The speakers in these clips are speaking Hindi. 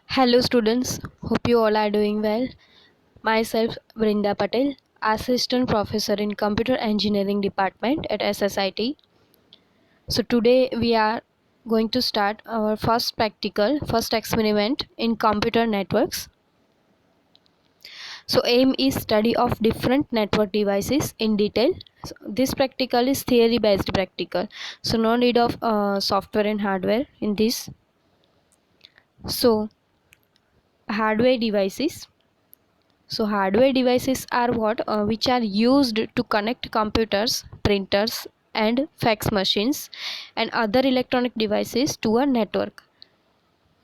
Hello students, hope you all are doing well. Myself Brinda Patel, Assistant Professor in Computer Engineering Department at SSIT. So today we are going to start our first experiment in computer networks. So aim is study of different network devices in detail. So this practical is theory based practical. So no need of software and hardware in this. So hardware devices. So hardware devices are what which are used to connect computers, printers and fax machines and other electronic devices to a network.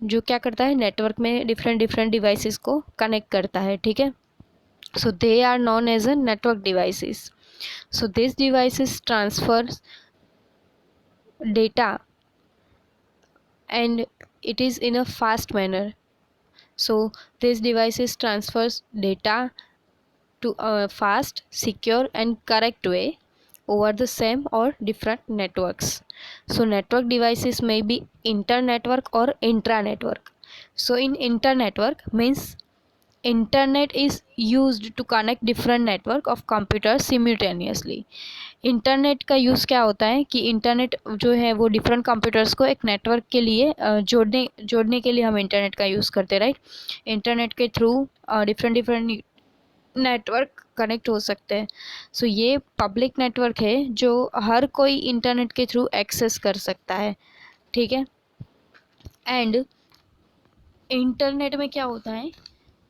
जो क्या करता है नेटवर्क में डिफरेंट डिवाइसेस को कनेक्ट करता है. ठीक है. So they are known as a network devices. So this devices transfer data and it is in a fast manner. So these devices transfers data to a fast, secure and correct way over the same or different networks. So network devices may be inter-network or intra-network. So in inter-network means internet is used to connect different network of computers simultaneously. Internet का यूज़ क्या होता है कि इंटरनेट जो है वो डिफरेंट कंप्यूटर्स को एक नेटवर्क के लिए जोड़ने के लिए हम इंटरनेट का यूज़ करते, राइट. इंटरनेट के थ्रू डिफरेंट नेटवर्क कनेक्ट हो सकते हैं. सो ये पब्लिक नेटवर्क है जो हर कोई इंटरनेट के थ्रू एक्सेस कर सकता है. ठीक है. एंड इंटरनेट में क्या होता है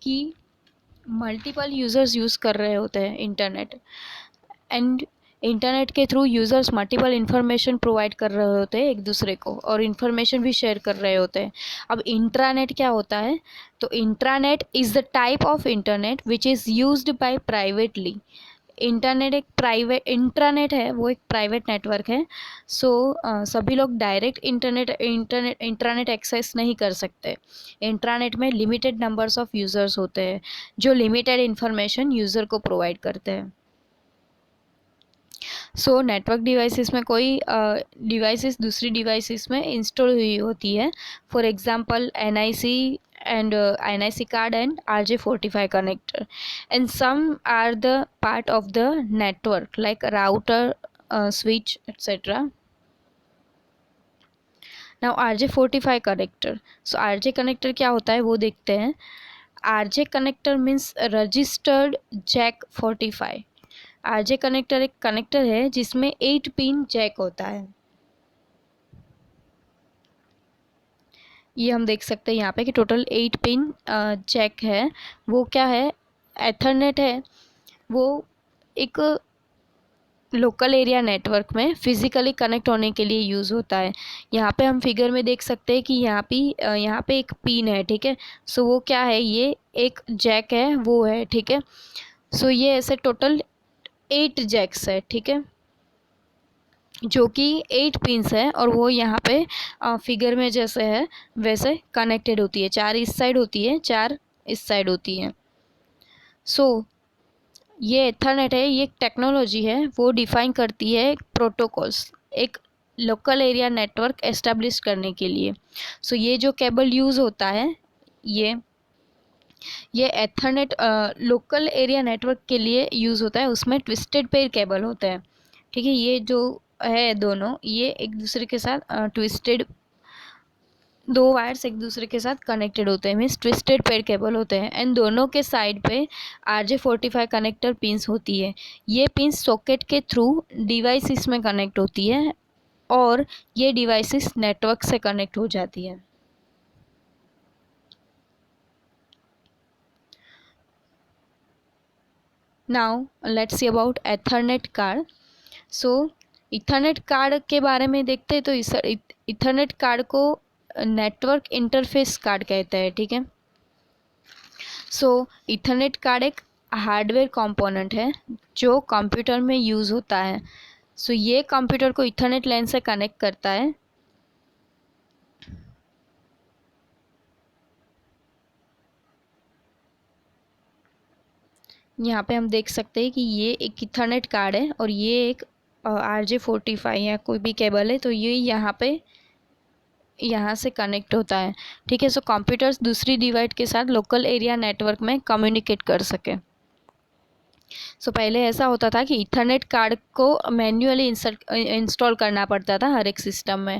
कि मल्टीपल यूज़र्स यूज़ कर रहे होते हैं इंटरनेट. एंड इंटरनेट के through users multiple information provide कर रहे होते हैं एक दूसरे को और इन्फॉर्मेशन भी शेयर कर रहे होते हैं. अब इंट्रानेट क्या होता है? तो intranet is the type of internet which is used by privately. Internet एक प्राइवेट इंट्रानेट है, वो एक प्राइवेट नेटवर्क है. सो सभी लोग डायरेक्ट इंट्रानेट एक्सेस नहीं कर सकते. इंट्रानेट में लिमिटेड नंबर्स ऑफ यूज़र्स होते हैं जो लिमिटेड इन्फॉर्मेशन यूज़र को प्रोवाइड करते हैं. सो नेटवर्क डिवाइसेस में कोई डिवाइसेस दूसरी डिवाइसेस में इंस्टॉल हुई होती है. For example NIC and NIC card and RJ45 connector, and some are the part of the network like router, switch etc. Now RJ45 connector. So RJ connector क्या होता है वो देखते हैं. RJ connector means registered jack 45. RJ connector एक कनेक्टर है जिसमें 8 पिन जैक होता है. ये हम देख सकते हैं यहाँ पे कि टोटल 8 पिन जैक है. वो क्या है? एथरनेट है. वो एक लोकल एरिया नेटवर्क में फिजिकली कनेक्ट होने के लिए यूज़ होता है. यहाँ पे हम फिगर में देख सकते हैं कि यहाँ पे एक पिन है. ठीक है. सो वो क्या है? ये एक जैक है वो है. ठीक है. सो ये ऐसे टोटल 8 जैक्स है. ठीक है. जो कि 8 पिंस है और वो यहाँ पे फिगर में जैसे है वैसे कनेक्टेड होती है. 4 इस साइड होती है, 4 इस साइड होती है. सो ये एथरनेट है, ये एक टेक्नोलॉजी है. वो डिफाइन करती है प्रोटोकॉल्स एक लोकल एरिया नेटवर्क एस्टेब्लिश करने के लिए. सो ये जो केबल यूज़ होता है ये एथरनेट लोकल एरिया नेटवर्क के लिए यूज़ होता है. उसमें ट्विस्टेड पेयर केबल होते हैं. ठीक है. ये जो है दोनों ये एक दूसरे के साथ ट्विस्टेड दो वायर्स एक दूसरे के साथ कनेक्टेड होते हैं, मीन्स ट्विस्टेड पेयर केबल होते हैं. एंड दोनों के साइड पे RJ45 कनेक्टर पिंस होती है. ये पिंस सॉकेट के थ्रू डिवाइसेस में कनेक्ट होती है और ये डिवाइसेस नेटवर्क से कनेक्ट हो जाती है. Now let's see about Ethernet card. So Ethernet card के बारे में देखते हैं. तो इथरनेट कार्ड को नेटवर्क इंटरफेस कार्ड कहते हैं. ठीक है. सो इथरनेट कार्ड एक हार्डवेयर कंपोनेंट है जो कंप्यूटर में यूज़ होता है. सो ये कंप्यूटर को इथरनेट लाइन से कनेक्ट करता है. यहाँ पे हम देख सकते हैं कि ये एक इथरनेट कार्ड है और ये एक RJ45 या कोई भी केबल है. तो ये यहाँ पे यहाँ से कनेक्ट होता है, ठीक है। सो कंप्यूटर्स दूसरी डिवाइस के साथ लोकल एरिया नेटवर्क में कम्युनिकेट कर सके। सो पहले ऐसा होता था कि इथरनेट कार्ड को मैन्युअली इंस्टॉल करना पड़ता था हर एक सिस्टम में।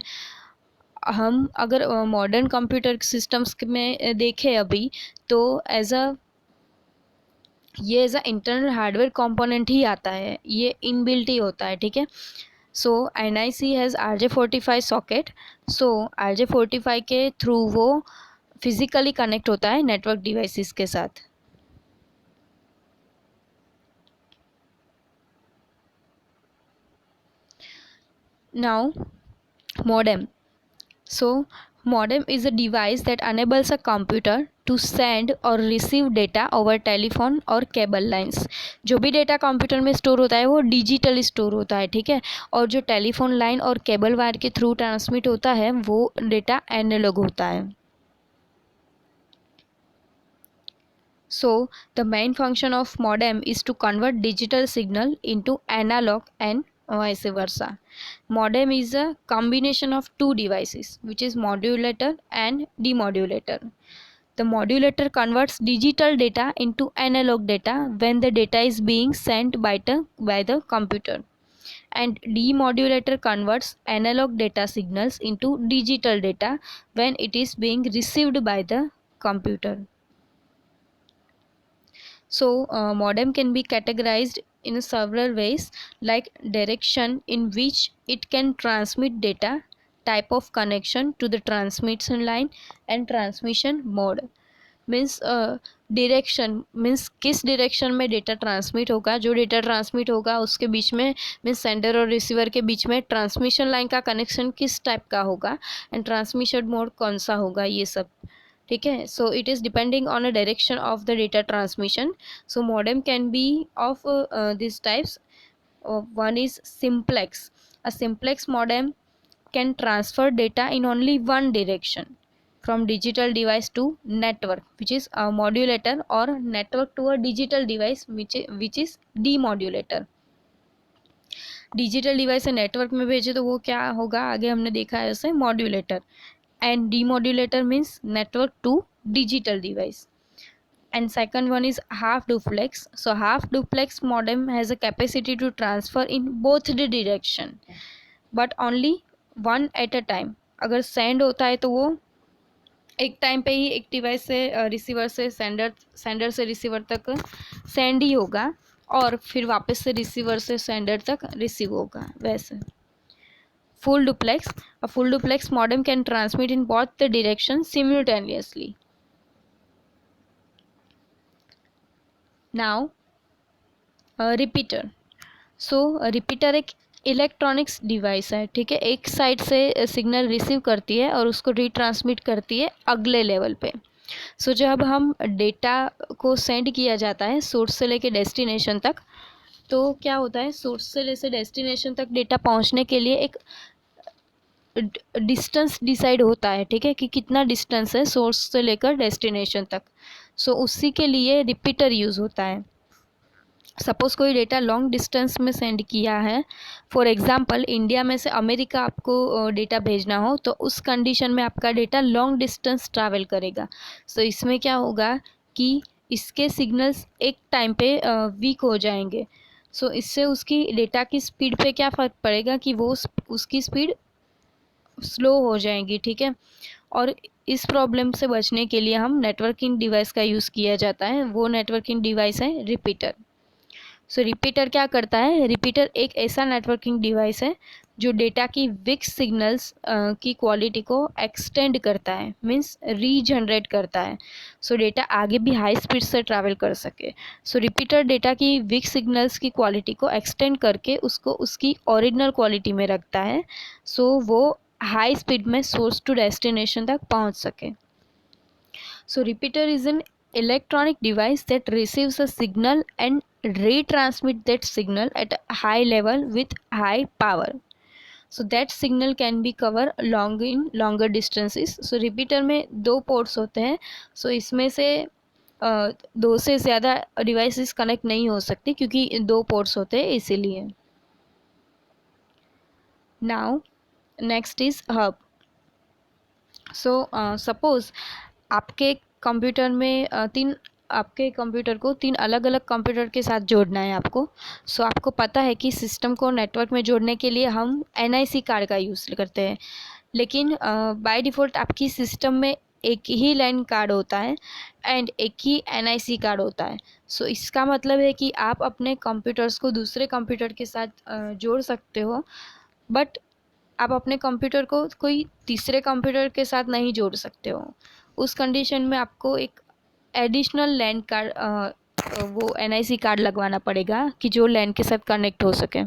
हम अगर मॉडर्न कंप्यूटर सिस्टम्स में देखें अभी, तो ये as a internal hardware component ही आता है, ये इनबिल्ट ही होता है, ठीक है। So NIC has RJ45 socket. So RJ45 के थ्रू वो फिजिकली कनेक्ट होता है नेटवर्क डिवाइसेस के साथ। Now modem. So modem is a device that enables a computer to send or receive data over telephone और केबल लाइंस। जो भी डेटा कंप्यूटर में स्टोर होता है वो डिजिटल स्टोर होता है, ठीक है। और जो टेलीफोन लाइन और केबल वायर के थ्रू ट्रांसमिट होता है वो डेटा एनालॉग होता है। So the main function of modem is to convert digital signal into analog and vice versa. Modem is a combination of two devices, which is modulator and demodulator. The modulator converts digital data into analog data when the data is being sent by the computer, and demodulator converts analog data signals into digital data when it is being received by the computer. So modem can be categorized in several ways, like direction in which it can transmit data, type of connection to the transmission line, and transmission mode. Means direction means किस डायरेक्शन में डेटा ट्रांसमिट होगा, जो डेटा ट्रांसमिट होगा उसके बीच में मीन्स सेंडर और रिसीवर के बीच में ट्रांसमिशन लाइन का कनेक्शन किस टाइप का होगा, एंड ट्रांसमिशन मोड कौन सा होगा, ये सब, ठीक है। So it is depending on a direction of the data transmission. So modem can be of this types. One is simplex. A simplex modem can transfer data in only one direction from digital device to network, which is a modulator, or network to a digital device, which is demodulator. Digital device से नेटवर्क में भेजे तो वो क्या होगा, आगे हमने देखा है उसे modulator, and demodulator means network to digital device. And second one is half duplex. So half duplex modem has a capacity to transfer in both the direction, but only one at a time. अगर सेंड होता है तो वो एक टाइम पे ही एक डिवाइस से रिसीवर से सेंडर से रिसीवर तक सेंड ही होगा, और फिर वापस से रिसीवर से सेंडर तक रिसीव होगा। वैसे full duplex, a full duplex modem can transmit in both the direction simultaneously. Now repeater. So repeater एक इलेक्ट्रॉनिक्स डिवाइस है, ठीक है। एक साइड से सिग्नल रिसीव करती है और उसको रीट्रांसमिट करती है अगले लेवल पे। सो जब हम डेटा को सेंड किया जाता है सोर्स से लेके डेस्टिनेशन तक, तो क्या होता है, सोर्स से लेके डेस्टिनेशन तक डेटा पहुंचने के लिए एक डिस्टेंस डिसाइड होता है, ठीक है, कि कितना डिस्टेंस है सोर्स से लेकर डेस्टिनेशन तक। सो उसी के लिए रिपीटर यूज़ होता है। सपोज़ कोई डेटा लॉन्ग डिस्टेंस में सेंड किया है, फॉर एग्जांपल इंडिया में से अमेरिका आपको डेटा भेजना हो, तो उस कंडीशन में आपका डेटा लॉन्ग डिस्टेंस ट्रैवल करेगा। सो इसमें क्या होगा कि इसके सिग्नल्स एक टाइम पे वीक हो जाएंगे। सो इससे उसकी डेटा की स्पीड पे क्या फ़र्क पड़ेगा कि वो उसकी स्पीड स्लो हो जाएगी, ठीक है। और इस प्रॉब्लम से बचने के लिए हम नेटवर्किंग डिवाइस का यूज़ किया जाता है, वो नेटवर्किंग डिवाइस है रिपीटर। सो रिपीटर क्या करता है, रिपीटर एक ऐसा नेटवर्किंग डिवाइस है जो डेटा की वीक सिग्नल्स की क्वालिटी को एक्सटेंड करता है, मीन्स रीजनरेट करता है, सो डेटा आगे भी हाई स्पीड से ट्रैवल कर सके। सो रिपीटर डेटा की वीक सिग्नल्स की क्वालिटी को एक्सटेंड करके उसको उसकी ओरिजिनल क्वालिटी में रखता है, सो वो हाई स्पीड में सोर्स टू डेस्टिनेशन तक पहुंच सके। So repeater is an electronic device that receives a signal and retransmit that signal at a high level with high power. So that signal can be covered in longer distances. So repeater में दो ports होते हैं, so इसमें से दो से ज़्यादा डिवाइसेस कनेक्ट नहीं हो सकती क्योंकि दो पोर्ट्स होते हैं इसीलिए। Now next is hub. So suppose आपके कंप्यूटर में आपके कंप्यूटर को 3 अलग अलग कंप्यूटर के साथ जोड़ना है आपको। सो आपको पता है कि सिस्टम को नेटवर्क में जोड़ने के लिए हम एनआईसी कार्ड का यूज़ करते हैं, लेकिन बाय डिफ़ॉल्ट आपकी सिस्टम में एक ही लैन कार्ड होता है एंड एक ही एनआईसी कार्ड होता है। सो इसका मतलब है कि आप अपने कंप्यूटर्स को दूसरे कंप्यूटर के साथ जोड़ सकते हो, बट आप अपने कंप्यूटर को कोई तीसरे कंप्यूटर के साथ नहीं जोड़ सकते हो। उस कंडीशन में आपको एक एडिशनल लैन कार्ड वो एनआईसी कार्ड लगवाना पड़ेगा कि जो लैन के साथ कनेक्ट हो सके।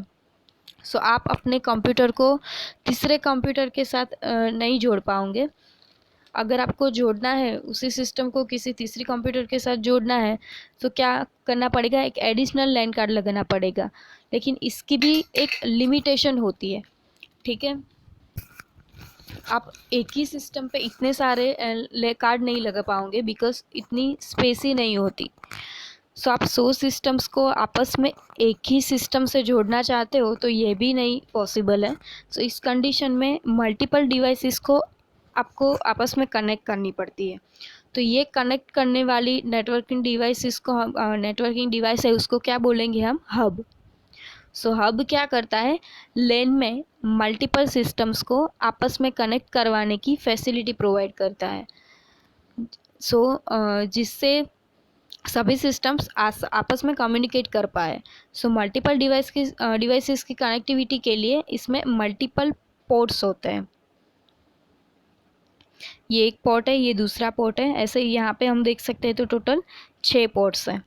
सो आप अपने कंप्यूटर को तीसरे कंप्यूटर के साथ नहीं जोड़ पाओगे। अगर आपको जोड़ना है, उसी सिस्टम को किसी तीसरी कंप्यूटर के साथ जोड़ना है, तो क्या करना पड़ेगा, एक एडिशनल लैन कार्ड लगाना पड़ेगा। लेकिन इसकी भी एक लिमिटेशन होती है, ठीक है। आप एक ही सिस्टम पे इतने सारे कार्ड नहीं लगा पाओगे, बिकॉज इतनी स्पेस ही नहीं होती। सो आप 100 सिस्टम्स को आपस में एक ही सिस्टम से जोड़ना चाहते हो तो ये भी नहीं पॉसिबल है। सो इस कंडीशन में मल्टीपल डिवाइसेस को आपको आपस में कनेक्ट करनी पड़ती है। तो ये कनेक्ट करने वाली नेटवर्किंग डिवाइसेस को हम नेटवर्किंग डिवाइस है उसको क्या बोलेंगे हम, हब। सो हब क्या करता है, लेन में मल्टीपल सिस्टम्स को आपस में कनेक्ट करवाने की फैसिलिटी प्रोवाइड करता है। जिससे सभी सिस्टम्स आपस में कम्युनिकेट कर पाए। सो मल्टीपल डिवाइसेस की कनेक्टिविटी के लिए इसमें मल्टीपल पोर्ट्स होते हैं। ये एक पोर्ट है, ये दूसरा पोर्ट है, ऐसे यहाँ पे हम देख सकते हैं तो टोटल 6 पोर्ट्स हैं,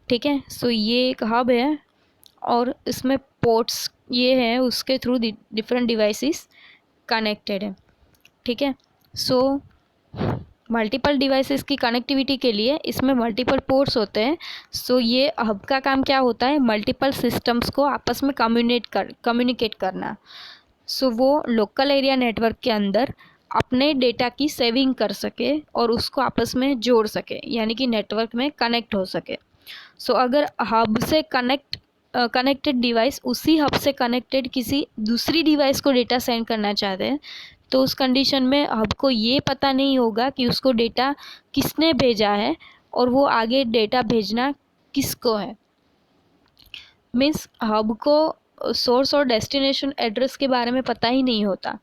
ठीक है। सो ये एक हब है और इसमें पोर्ट्स ये हैं, उसके थ्रू डिफरेंट डिवाइसेस कनेक्टेड है, ठीक है। सो मल्टीपल डिवाइसेस की कनेक्टिविटी के लिए इसमें मल्टीपल पोर्ट्स होते हैं। सो ये हब का काम क्या होता है, मल्टीपल सिस्टम्स को आपस में कम्युनिकेट करना। सो वो लोकल एरिया नेटवर्क के अंदर अपने डेटा की सेविंग कर सके और उसको आपस में जोड़ सके, यानी कि नेटवर्क में कनेक्ट हो सके। सो अगर हब से कनेक्टेड डिवाइस उसी हब से कनेक्टेड किसी दूसरी डिवाइस को डेटा सेंड करना चाहते हैं, तो उस कंडीशन में हब को ये पता नहीं होगा कि उसको डेटा किसने भेजा है और वो आगे डेटा भेजना किसको है। मीन्स हब को सोर्स और डेस्टिनेशन एड्रेस के बारे में पता ही नहीं होता।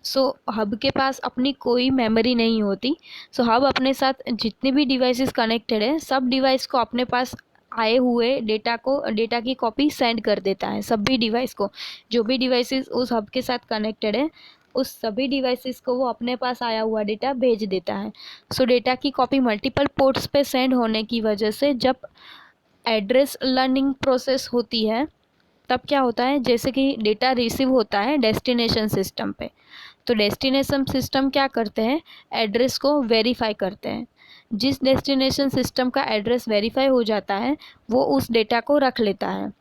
सो हब के पास अपनी कोई मेमोरी नहीं होती। सो हब अपने साथ जितने भी डिवाइसेस कनेक्टेड है, सब डिवाइस को अपने पास आए हुए डेटा की कॉपी सेंड कर देता है। सभी डिवाइस को, जो भी डिवाइसेस उस हब के साथ कनेक्टेड है, उस सभी डिवाइसेस को वो अपने पास आया हुआ डेटा भेज देता है। सो डेटा की कॉपी मल्टीपल पोर्ट्स पे सेंड होने की वजह से जब एड्रेस लर्निंग प्रोसेस होती है, तब क्या होता है, जैसे कि डेटा रिसीव होता है डेस्टिनेशन सिस्टम पे, तो डेस्टिनेशन सिस्टम क्या करते हैं, एड्रेस को वेरीफाई करते हैं। जिस डेस्टिनेशन सिस्टम का एड्रेस वेरीफाई हो जाता है, वो उस डेटा को रख लेता है।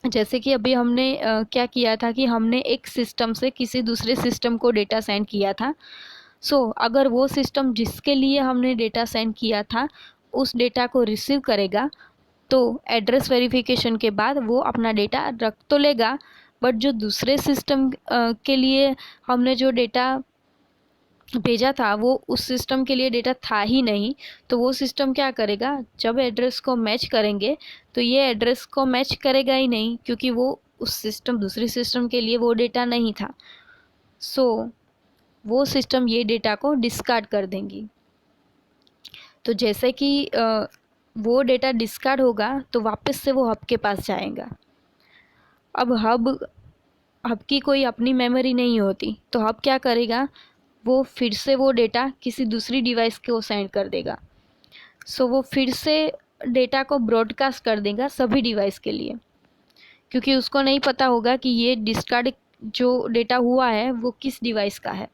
जैसे कि अभी हमने क्या किया था कि हमने एक सिस्टम से किसी दूसरे सिस्टम को डेटा सेंड किया था। अगर वो सिस्टम जिसके लिए हमने डेटा सेंड किया था उस डेटा को रिसीव करेगा, तो एड्रेस वेरिफिकेशन के बाद वो अपना डेटा रख तो लेगा, बट जो दूसरे सिस्टम के लिए हमने जो डेटा भेजा था वो उस सिस्टम के लिए डेटा था ही नहीं। तो वो सिस्टम क्या करेगा, जब एड्रेस को मैच करेंगे तो ये एड्रेस को मैच करेगा ही नहीं, क्योंकि वो उस दूसरे सिस्टम के लिए वो डेटा नहीं था। वो सिस्टम ये डेटा को डिस्कार्ड कर देंगी। तो जैसे कि वो डेटा डिस्कार्ड होगा तो वापस से वो हब के पास जाएगा। अब हब की कोई अपनी मेमोरी नहीं होती, तो हब क्या करेगा, वो फिर से वो डेटा किसी दूसरी डिवाइस को सेंड कर देगा। वो फिर से डेटा को ब्रॉडकास्ट कर देगा सभी डिवाइस के लिए, क्योंकि उसको नहीं पता होगा कि ये डिस्कार्ड जो डेटा हुआ है वो किस डिवाइस का है।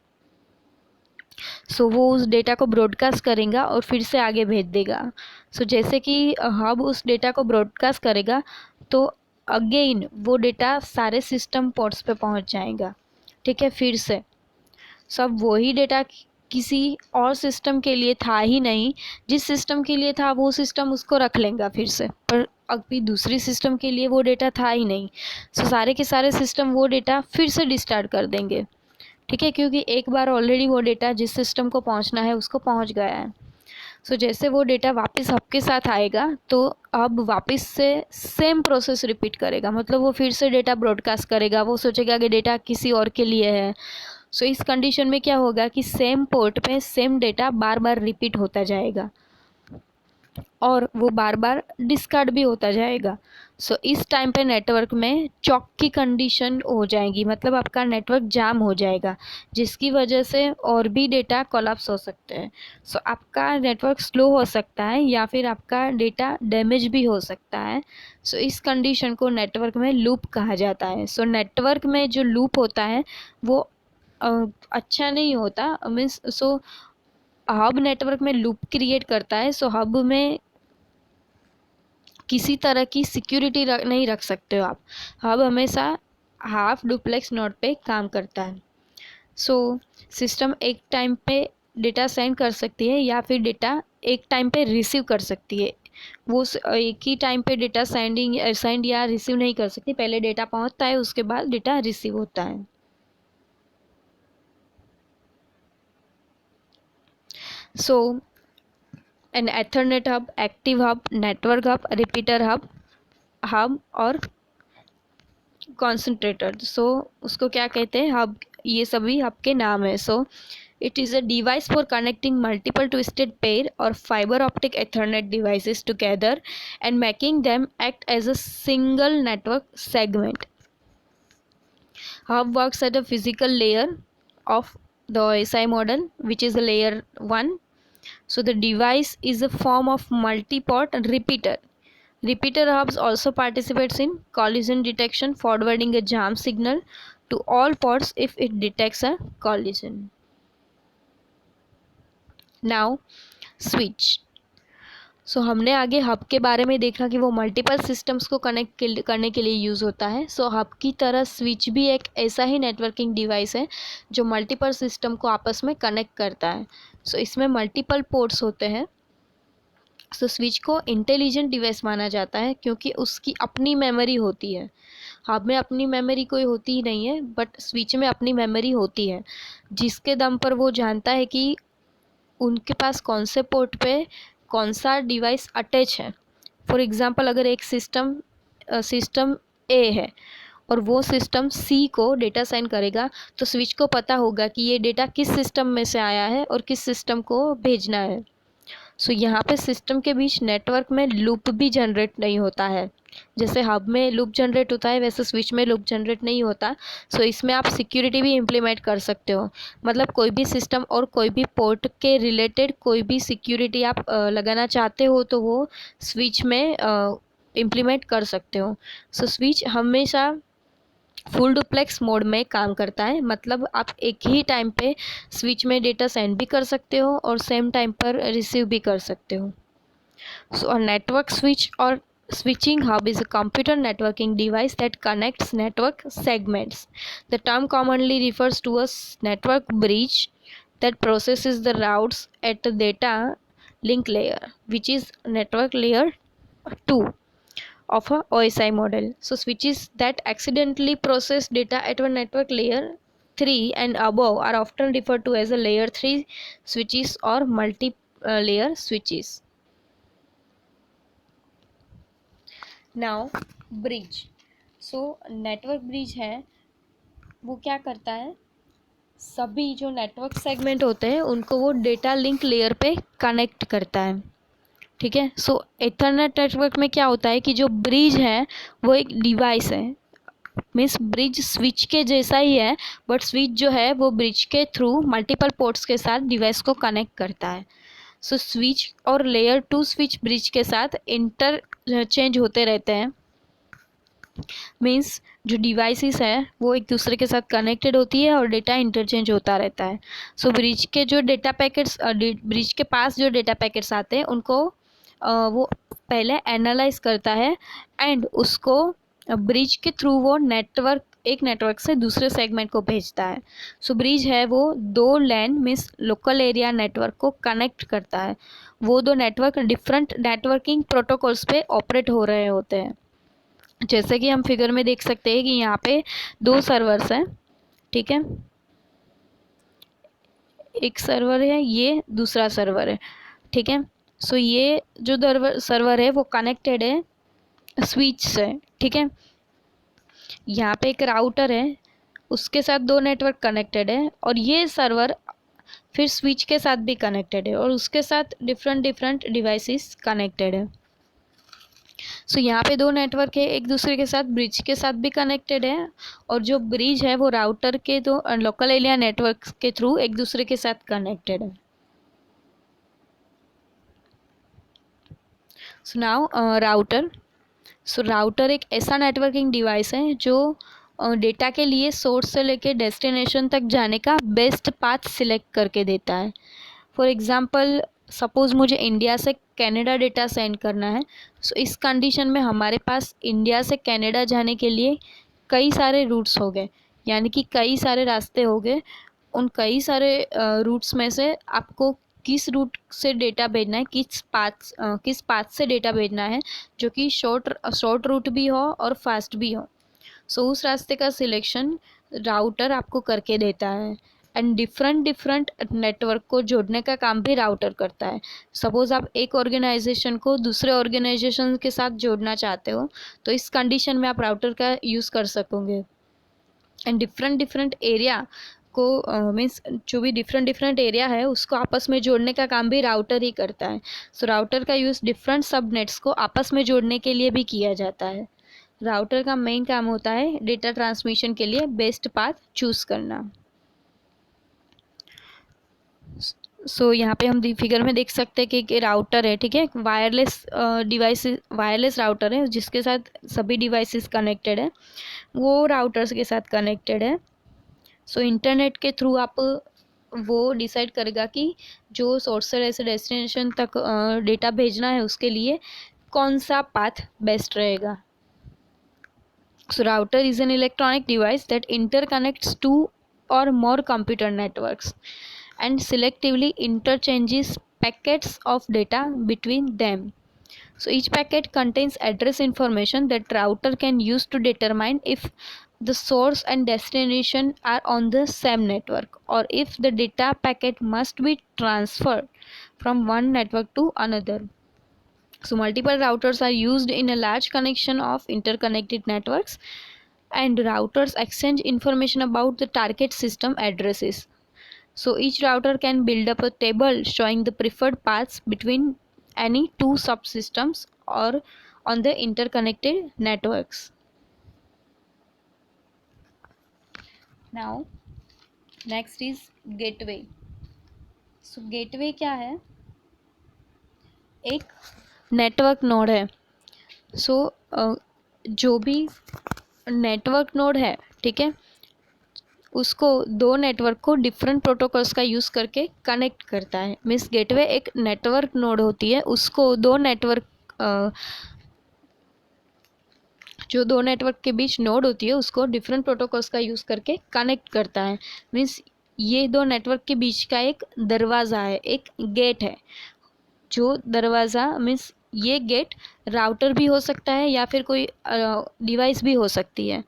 वो उस डेटा को ब्रॉडकास्ट करेगा और फिर से आगे भेज देगा। जैसे कि हब उस डेटा को ब्रॉडकास्ट करेगा तो अगेन वो डेटा सारे सिस्टम पोर्ट्स पे पहुंच जाएगा, ठीक है। फिर से सब वही डेटा किसी और सिस्टम के लिए था ही नहीं, जिस सिस्टम के लिए था वो सिस्टम उसको रख लेगा फिर से, पर अभी दूसरी सिस्टम के लिए वो डेटा था ही नहीं। सारे के सारे सिस्टम वो डेटा फिर से डिस्कार्ड कर देंगे। ठीक है, क्योंकि एक बार ऑलरेडी वो डेटा जिस सिस्टम को पहुंचना है उसको पहुंच गया है। सो जैसे वो डेटा वापस हब के साथ आएगा तो हब वापस से सेम प्रोसेस रिपीट करेगा, मतलब वो फिर से डेटा ब्रॉडकास्ट करेगा, वो सोचेगा कि डेटा किसी और के लिए है। सो इस कंडीशन में क्या होगा कि सेम पोर्ट पे सेम डेटा बार बार रिपीट होता जाएगा और वो बार बार डिस्कार्ड भी होता जाएगा। सो इस टाइम पे नेटवर्क में चॉक की कंडीशन हो जाएगी, मतलब आपका नेटवर्क जाम हो जाएगा, जिसकी वजह से और भी डेटा कोलैप्स हो सकते हैं। सो आपका नेटवर्क स्लो हो सकता है या फिर आपका डेटा डैमेज भी हो सकता है। सो इस कंडीशन को नेटवर्क में लूप कहा जाता है। सो नेटवर्क में जो लूप होता है वो अच्छा नहीं होता, मीन्स सो हब नेटवर्क में लूप क्रिएट करता है। सो हब में किसी तरह की सिक्योरिटी नहीं रख सकते हो आप। हब हमेशा हाफ डुप्लेक्स नोड पे काम करता है। सो सिस्टम एक टाइम पे डेटा सेंड कर सकती है या फिर डेटा एक टाइम पे रिसीव कर सकती है। वो एक ही टाइम पे डेटा सेंड या रिसीव नहीं कर सकती, पहले डेटा पहुंचता है उसके बाद डेटा रिसीव होता है। So an ethernet hub, active hub, network hub, repeater hub, hub और कॉन्सेंट्रेटर। सो उसको क्या कहते हैं, हब, ये सभी हब के नाम है। So it is a device for connecting multiple twisted pair और fibre optic ethernet devices together and making them act as a single network segment. Hub works at a physical layer of the OSI model, which is the layer 1. So the device is a form of multi-port repeater. Repeater hubs also participates in collision detection, forwarding a jam signal to all ports if it detects a collision. Now switch. सो हमने आगे हब के बारे में देखा कि वो मल्टीपल सिस्टम्स को कनेक्ट करने के लिए यूज़ होता है। सो हब की तरह स्विच भी एक ऐसा ही नेटवर्किंग डिवाइस है जो मल्टीपल सिस्टम को आपस में कनेक्ट करता है। सो इसमें मल्टीपल पोर्ट्स होते हैं। सो स्विच को इंटेलिजेंट डिवाइस माना जाता है क्योंकि उसकी अपनी मेमोरी होती है। हब में अपनी मेमोरी कोई होती ही नहीं है, बट स्विच में अपनी मेमोरी होती है, जिसके दम पर वो जानता है कि उनके पास कौन से पोर्ट पे कौन सा डिवाइस अटैच है। फॉर एग्ज़ाम्पल अगर एक सिस्टम ए है और वो सिस्टम सी को डेटा सेंड करेगा तो स्विच को पता होगा कि ये डेटा किस सिस्टम में से आया है और किस सिस्टम को भेजना है। सो यहाँ पे सिस्टम के बीच नेटवर्क में लूप भी जनरेट नहीं होता है। जैसे हब में लूप जनरेट होता है वैसे स्विच में लूप जनरेट नहीं होता। सो इसमें आप सिक्योरिटी भी इम्प्लीमेंट कर सकते हो, मतलब कोई भी सिस्टम और कोई भी पोर्ट के रिलेटेड कोई भी सिक्योरिटी आप लगाना चाहते हो तो वो स्विच में इम्प्लीमेंट कर सकते हो। सो स्विच हमेशा फुल डुप्लेक्स मोड में काम करता है, मतलब आप एक ही टाइम पे स्विच में डेटा सेंड भी कर सकते हो और सेम टाइम पर रिसीव भी कर सकते हो। सो अ नेटवर्क स्विच और switching hub is a computer networking device that connects network segments. The term commonly refers to a network bridge that processes the routes at the data link layer, which is network layer 2 of a OSI model. So switches that accidentally process data at a network layer 3 and above are often referred to as a layer 3 switches or multi layer switches. Now bridge. So network bridge है वो क्या करता है, सभी जो नेटवर्क सेगमेंट होते हैं उनको वो डेटा लिंक लेयर पे कनेक्ट करता है। ठीक है, सो एथरनेट नेटवर्क में क्या होता है कि जो ब्रिज है वो एक डिवाइस है, मीन्स ब्रिज स्विच के जैसा ही है, बट स्विच जो है वो ब्रिज के थ्रू मल्टीपल पोर्ट्स के साथ डिवाइस को कनेक्ट करता है। सो स्विच और लेयर 2 स्विच ब्रिज के साथ इंटरचेंज होते रहते हैं, मीन्स जो डिवाइसेस है वो एक दूसरे के साथ कनेक्टेड होती है और डेटा इंटरचेंज होता रहता है। सो ब्रिज के जो डेटा पैकेट्स ब्रिज के पास जो डेटा पैकेट्स आते हैं उनको वो पहले एनालाइज करता है एंड उसको ब्रिज के थ्रू वो एक नेटवर्क से दूसरे सेगमेंट को भेजता है। सो ब्रिज है वो दो लैन मीन्स लोकल एरिया नेटवर्क को कनेक्ट करता है। वो दो नेटवर्क डिफरेंट नेटवर्किंग प्रोटोकॉल्स पे ऑपरेट हो रहे होते हैं। जैसे कि हम फिगर में देख सकते हैं कि यहाँ पे दो सर्वर्स हैं, ठीक है, एक सर्वर है, ये दूसरा सर्वर है, ठीक है। सो ये जो सर्वर है वो कनेक्टेड है स्विच से, ठीक है। यहाँ पे एक राउटर है, उसके साथ दो नेटवर्क कनेक्टेड है, और ये सर्वर फिर स्विच के साथ भी कनेक्टेड है, और उसके साथ डिफरेंट डिफरेंट डिवाइसेस कनेक्टेड है। सो यहाँ पे दो नेटवर्क है, एक दूसरे के साथ ब्रिज के साथ भी कनेक्टेड है, और जो ब्रिज है वो राउटर के दो लोकल एरिया नेटवर्क के थ्रू एक दूसरे के साथ कनेक्टेड है। So now router. So router एक ऐसा नेटवर्किंग डिवाइस है जो डेटा के लिए सोर्स से लेके डेस्टिनेशन तक जाने का बेस्ट पाथ सिलेक्ट करके देता है। फॉर एग्ज़ाम्पल, सपोज़ मुझे इंडिया से कनाडा डेटा सेंड करना है। सो इस कंडीशन में हमारे पास इंडिया से कनाडा जाने के लिए कई सारे रूट्स हो गए, यानी कि कई सारे रास्ते हो गए। उन कई सारे रूट्स में से आपको किस रूट से डेटा भेजना है, किस पाथ से डेटा भेजना है, जो कि शॉर्ट रूट भी हो और फास्ट भी हो। सो उस रास्ते का सिलेक्शन राउटर आपको करके देता है। एंड डिफरेंट डिफरेंट नेटवर्क को जोड़ने का काम भी राउटर करता है। सपोज़ आप एक ऑर्गेनाइजेशन को दूसरे ऑर्गेनाइजेशन के साथ जोड़ना चाहते हो, तो इस कंडीशन में आप राउटर का यूज़ कर सकोगे। एंड डिफरेंट डिफरेंट एरिया को मीन्स जो भी डिफरेंट डिफरेंट एरिया है उसको आपस में जोड़ने का काम भी राउटर ही करता है। सो राउटर का यूज़ डिफरेंट सबनेट्स को आपस में जोड़ने के लिए भी किया जाता है। राउटर का मेन काम होता है डेटा ट्रांसमिशन के लिए बेस्ट पाथ चूज़ करना। सो यहाँ पे हम फिगर में देख सकते हैं कि राउटर है, ठीक है। वायरलेस डिवाइस, वायरलेस राउटर है जिसके साथ सभी डिवाइसेस कनेक्टेड है, वो राउटर्स के साथ कनेक्टेड है। सो इंटरनेट के थ्रू आप वो डिसाइड करेगा कि जो सोर्स से ऐसे डेस्टिनेशन तक डेटा भेजना है उसके लिए कौन सा पाथ बेस्ट रहेगा। So router is an electronic device that interconnects two or more computer networks and selectively interchanges packets of data between them. So each packet contains address information that router can use to determine if the source and destination are on the same network, or if the data packet must be transferred from one network to another. So multiple routers are used in a large connection of interconnected networks, and routers exchange information about the target system addresses. So each router can build up a table showing the preferred paths between any two subsystems or on the interconnected networks. Now next is gateway. So gateway क्या है? एक नेटवर्क नोड है। सो जो भी नेटवर्क नोड है, ठीक है, उसको दो नेटवर्क को डिफरेंट प्रोटोकॉल्स का यूज़ करके कनेक्ट करता है। मीन्स गेटवे एक नेटवर्क नोड होती है, उसको दो नेटवर्क जो दो नेटवर्क के बीच नोड होती है उसको डिफरेंट प्रोटोकॉल्स का यूज़ करके कनेक्ट करता है। मीन्स ये दो नेटवर्क के बीच का एक दरवाज़ा है, एक गेट है। जो दरवाज़ा मीन्स ये गेट राउटर भी हो सकता है या फिर कोई डिवाइस भी हो सकती है,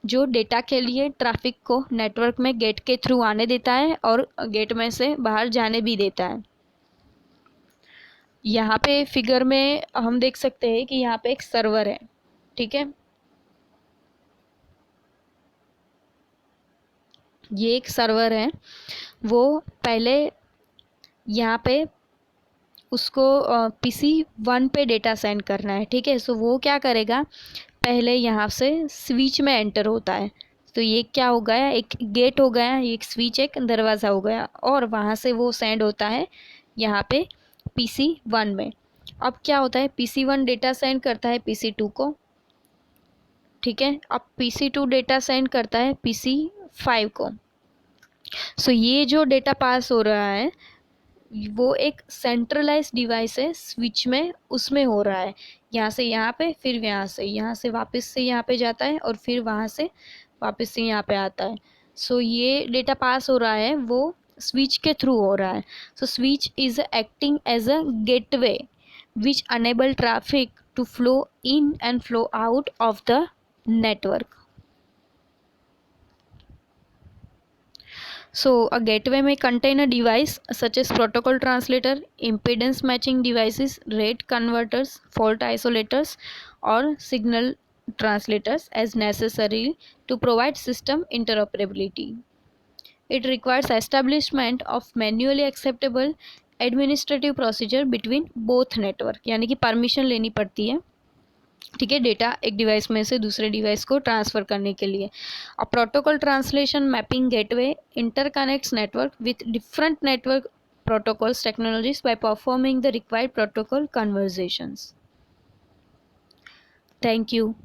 जो डेटा के लिए ट्रैफिक को नेटवर्क में गेट के थ्रू आने देता है और गेट में से बाहर जाने भी देता है। यहाँ पे फिगर में हम देख सकते हैं कि यहाँ पे एक सर्वर है, ठीक है। ये एक सर्वर है, वो पहले यहाँ पे उसको PC 1 पे डेटा सेंड करना है, ठीक है। सो वो क्या करेगा, पहले यहाँ से स्विच में एंटर होता है। तो ये क्या हो गया, एक गेट हो गया, एक स्विच, एक दरवाज़ा हो गया, और वहाँ से वो सेंड होता है यहाँ पे PC 1 में। अब क्या होता है, PC 1 डेटा सेंड करता है PC 2 को, ठीक है। अब PC 2 डेटा सेंड करता है PC 5 को। सो ये जो डेटा पास हो रहा है वो एक सेंट्रलाइज डिवाइस है स्विच में, उसमें हो रहा है। यहाँ से यहाँ पे, फिर यहाँ से वापस से यहाँ पे जाता है, और फिर वहाँ से वापस से यहाँ पे आता है। सो ये डेटा पास हो रहा है वो स्विच के थ्रू हो रहा है। So switch is acting as a gateway which enable traffic to flow in and flow out of the network. So a gateway may contain a device such as protocol translator, impedance matching devices, rate converters, fault isolators, or signal translators as necessary to provide system interoperability. It requires establishment of manually acceptable administrative procedure between both network, यानी कि परमिशन लेनी पड़ती है, ठीक है, डेटा एक डिवाइस में से दूसरे डिवाइस को ट्रांसफ़र करने के लिए. A protocol translation mapping gateway interconnects network with different network protocols technologies by performing the required protocol conversations. Thank you.